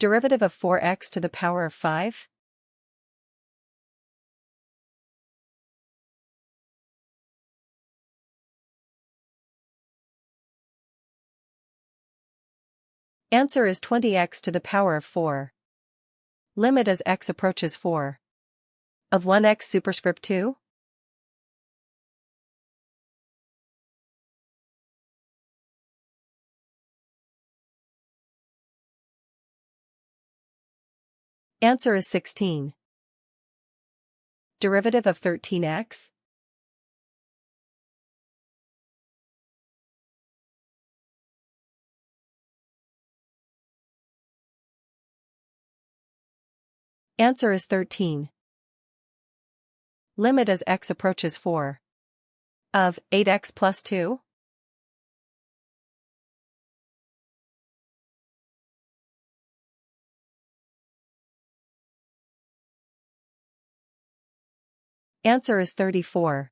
Derivative of 4x to the power of 5? Answer is 20x to the power of 4. Limit as x approaches 4. Of 1x superscript 2? Answer is 16. Derivative of 13x? Answer is 13. Limit as x approaches 4. Of 8x plus 2? Answer is 34.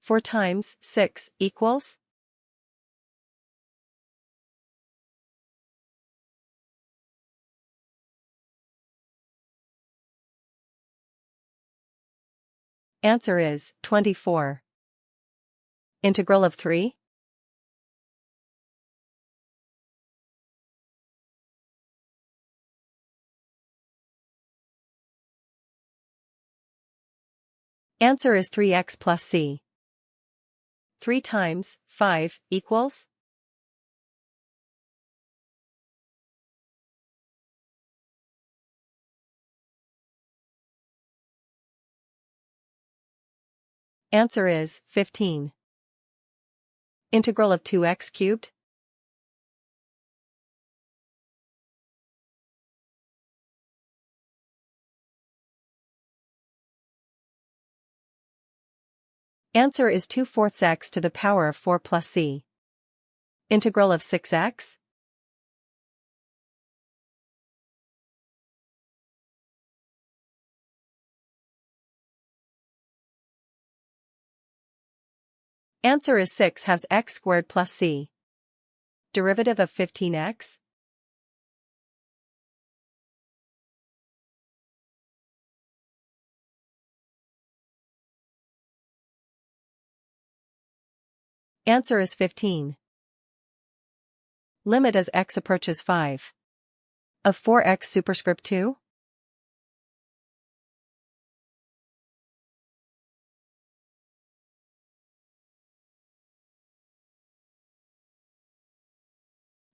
4 times 6 equals? Answer is 24. Integral of 3? Answer is 3x plus c. 3 times 5 equals? Answer is 15. Integral of 2x cubed? Answer is 2/4 x to the power of 4 plus c. Integral of 6x? Answer is 6/2 x squared plus c. Derivative of 15x? Answer is 15. Limit as x approaches 5. Of 4x superscript 2?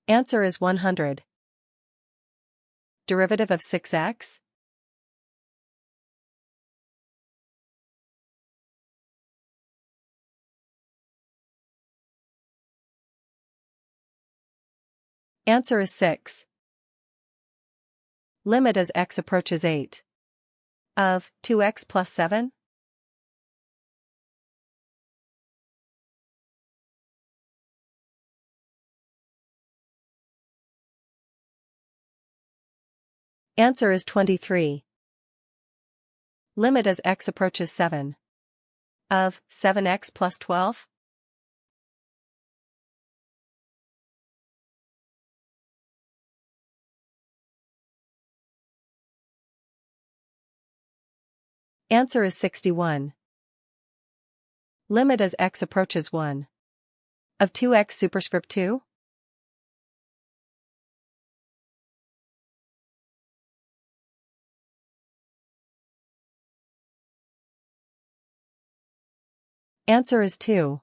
Answer is 100. Derivative of 6x? Answer is 6. Limit as x approaches 8. Of 2x plus 7? Answer is 23. Limit as x approaches 7. Of 7x plus 12? Answer is 61. Limit as x approaches 1. Of 2x superscript 2? Answer is 2.